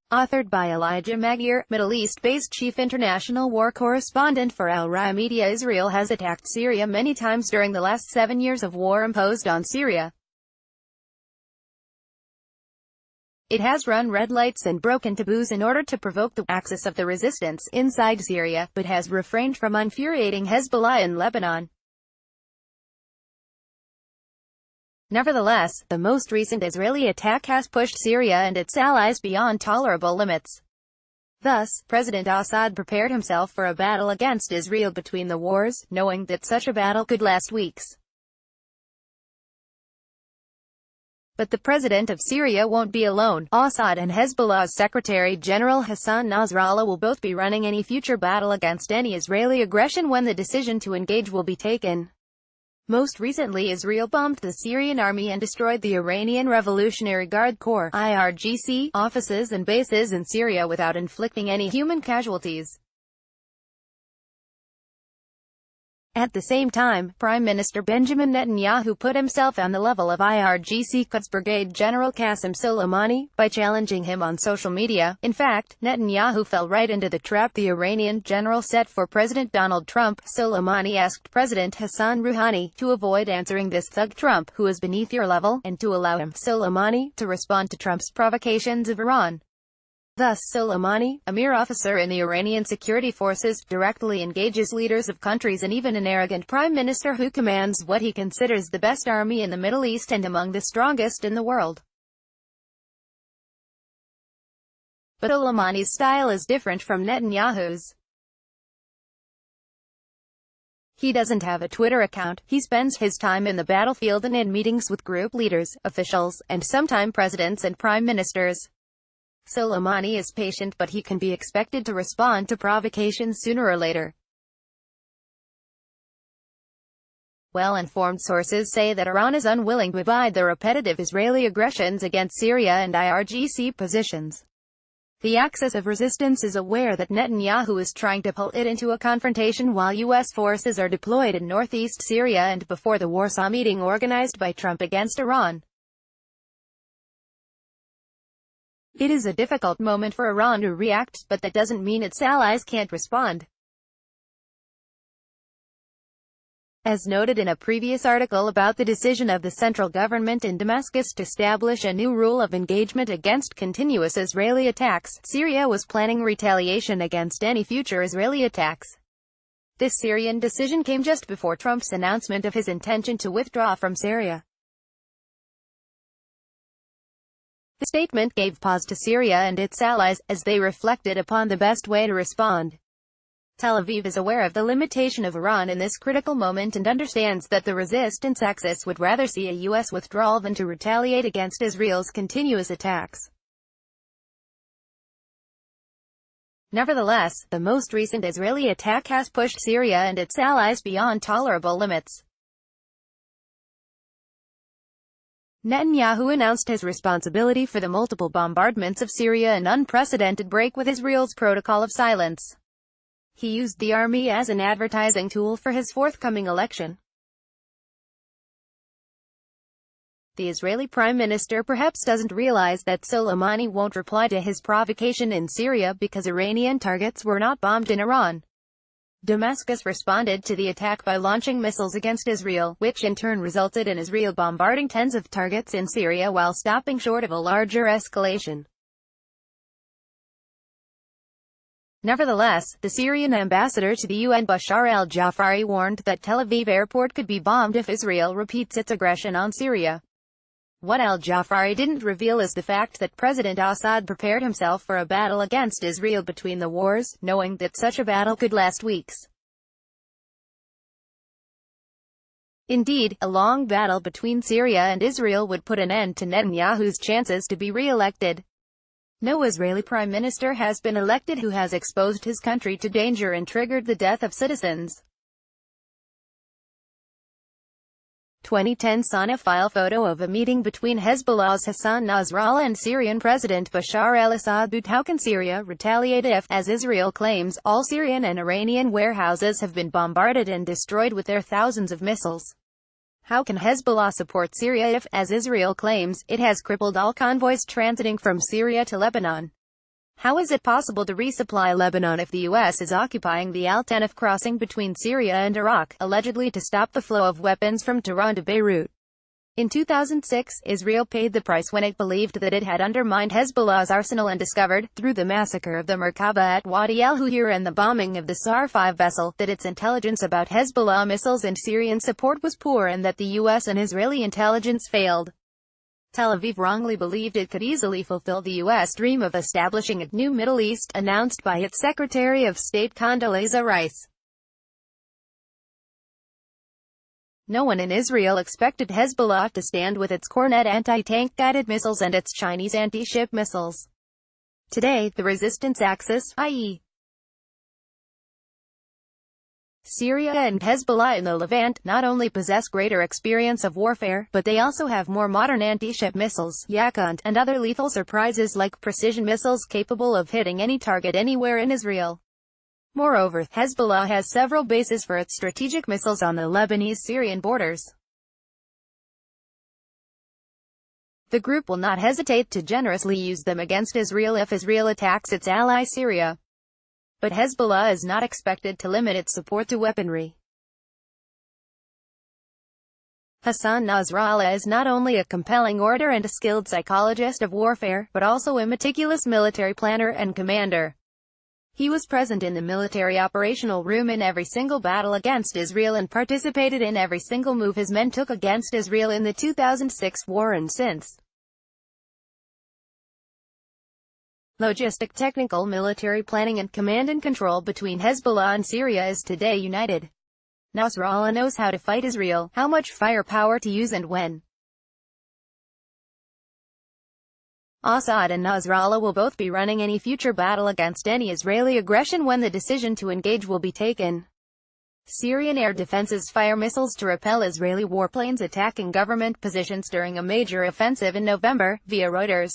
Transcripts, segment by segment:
Authored by Elijah Magnier, Middle East-based chief international war correspondent for Rai Media Israel has attacked Syria many times during the last 7 years of war imposed on Syria. It has run red lights and broken taboos in order to provoke the axis of the resistance inside Syria, but has refrained from infuriating Hezbollah in Lebanon. Nevertheless, the most recent Israeli attack has pushed Syria and its allies beyond tolerable limits. Thus, President Assad prepared himself for a battle against Israel between the wars, knowing that such a battle could last weeks. But the president of Syria won't be alone. Assad and Hezbollah's Secretary General Hassan Nasrallah will both be running any future battle against any Israeli aggression when the decision to engage will be taken. Most recently, Israel bombed the Syrian army and destroyed the Iranian Revolutionary Guard Corps (IRGC) offices and bases in Syria without inflicting any human casualties. At the same time, Prime Minister Benjamin Netanyahu put himself on the level of IRGC Quds Brigade General Qasem Soleimani by challenging him on social media. In fact, Netanyahu fell right into the trap the Iranian general set for President Donald Trump. Soleimani asked President Hassan Rouhani to avoid answering this thug Trump, who is beneath your level, and to allow him, Soleimani, to respond to Trump's provocations of Iran. Thus, Soleimani, a mere officer in the Iranian security forces, directly engages leaders of countries and even an arrogant prime minister who commands what he considers the best army in the Middle East and among the strongest in the world. But Soleimani's style is different from Netanyahu's. He doesn't have a Twitter account. He spends his time in the battlefield and in meetings with group leaders, officials, and sometimes presidents and prime ministers. Soleimani is patient, but he can be expected to respond to provocations sooner or later. Well-informed sources say that Iran is unwilling to abide the repetitive Israeli aggressions against Syria and IRGC positions. The axis of resistance is aware that Netanyahu is trying to pull it into a confrontation while U.S. forces are deployed in northeast Syria and before the Warsaw meeting organized by Trump against Iran. It is a difficult moment for Iran to react, but that doesn't mean its allies can't respond. As noted in a previous article about the decision of the central government in Damascus to establish a new rule of engagement against continuous Israeli attacks, Syria was planning retaliation against any future Israeli attacks. This Syrian decision came just before Trump's announcement of his intention to withdraw from Syria. The statement gave pause to Syria and its allies, as they reflected upon the best way to respond. Tel Aviv is aware of the limitation of Iran in this critical moment and understands that the resistance axis would rather see a U.S. withdrawal than to retaliate against Israel's continuous attacks. Nevertheless, the most recent Israeli attack has pushed Syria and its allies beyond tolerable limits. Netanyahu announced his responsibility for the multiple bombardments of Syria, an unprecedented break with Israel's protocol of silence. He used the army as an advertising tool for his forthcoming election. The Israeli prime minister perhaps doesn't realize that Soleimani won't reply to his provocation in Syria because Iranian targets were not bombed in Iran. Damascus responded to the attack by launching missiles against Israel, which in turn resulted in Israel bombarding tens of targets in Syria while stopping short of a larger escalation. Nevertheless, the Syrian ambassador to the UN Bashar al-Jafari warned that Tel Aviv airport could be bombed if Israel repeats its aggression on Syria. What al-Jafari didn't reveal is the fact that President Assad prepared himself for a battle against Israel between the wars, knowing that such a battle could last weeks. Indeed, a long battle between Syria and Israel would put an end to Netanyahu's chances to be re-elected. No Israeli prime minister has been elected who has exposed his country to danger and triggered the death of citizens. 2010 Sana file photo of a meeting between Hezbollah's Hassan Nasrallah and Syrian President Bashar al-Assad. But how can Syria retaliate if, as Israel claims, all Syrian and Iranian warehouses have been bombarded and destroyed with their thousands of missiles? How can Hezbollah support Syria if, as Israel claims, it has crippled all convoys transiting from Syria to Lebanon? How is it possible to resupply Lebanon if the U.S. is occupying the Al Tanf crossing between Syria and Iraq, allegedly to stop the flow of weapons from Tehran to Beirut? In 2006, Israel paid the price when it believed that it had undermined Hezbollah's arsenal and discovered, through the massacre of the Merkava at Wadi al-Hujir and the bombing of the SAR-5 vessel, that its intelligence about Hezbollah missiles and Syrian support was poor and that the U.S. and Israeli intelligence failed. Tel Aviv wrongly believed it could easily fulfill the U.S. dream of establishing a new Middle East, announced by its Secretary of State Condoleezza Rice. No one in Israel expected Hezbollah to stand with its Kornet anti-tank guided missiles and its Chinese anti-ship missiles. Today, the resistance axis, i.e., Syria and Hezbollah in the Levant, not only possess greater experience of warfare, but they also have more modern anti-ship missiles, Yakund, and other lethal surprises like precision missiles capable of hitting any target anywhere in Israel. Moreover, Hezbollah has several bases for its strategic missiles on the Lebanese-Syrian borders. The group will not hesitate to generously use them against Israel if Israel attacks its ally Syria. But Hezbollah is not expected to limit its support to weaponry. Hassan Nasrallah is not only a compelling orator and a skilled psychologist of warfare, but also a meticulous military planner and commander. He was present in the military operational room in every single battle against Israel and participated in every single move his men took against Israel in the 2006 war and since. Logistic, technical, military planning and command and control between Hezbollah and Syria is today united. Nasrallah knows how to fight Israel, how much firepower to use and when. Assad and Nasrallah will both be running any future battle against any Israeli aggression when the decision to engage will be taken. Syrian air defenses fire missiles to repel Israeli warplanes attacking government positions during a major offensive in November, via Reuters.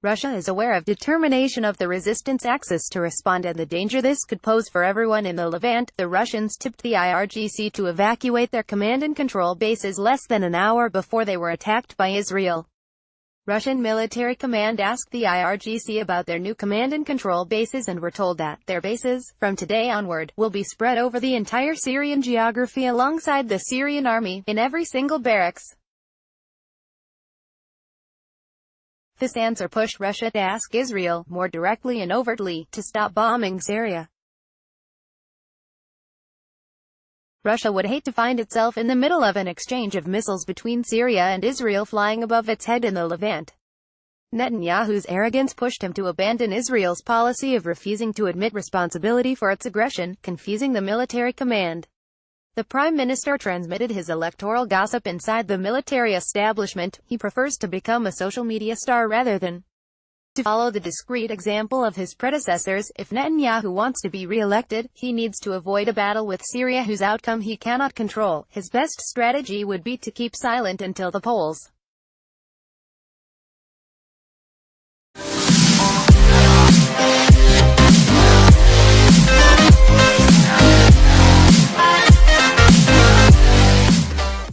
Russia is aware of determination of the resistance axis to respond and the danger this could pose for everyone in the Levant. The Russians tipped the IRGC to evacuate their command and control bases less than an hour before they were attacked by Israel. Russian military command asked the IRGC about their new command and control bases and were told that their bases, from today onward, will be spread over the entire Syrian geography alongside the Syrian army, in every single barracks. This answer pushed Russia to ask Israel, more directly and overtly, to stop bombing Syria. Russia would hate to find itself in the middle of an exchange of missiles between Syria and Israel flying above its head in the Levant. Netanyahu's arrogance pushed him to abandon Israel's policy of refusing to admit responsibility for its aggression, confusing the military command. The Prime Minister transmitted his electoral gossip inside the military establishment. He prefers to become a social media star rather than to follow the discreet example of his predecessors. If Netanyahu wants to be re-elected, he needs to avoid a battle with Syria whose outcome he cannot control. His best strategy would be to keep silent until the polls.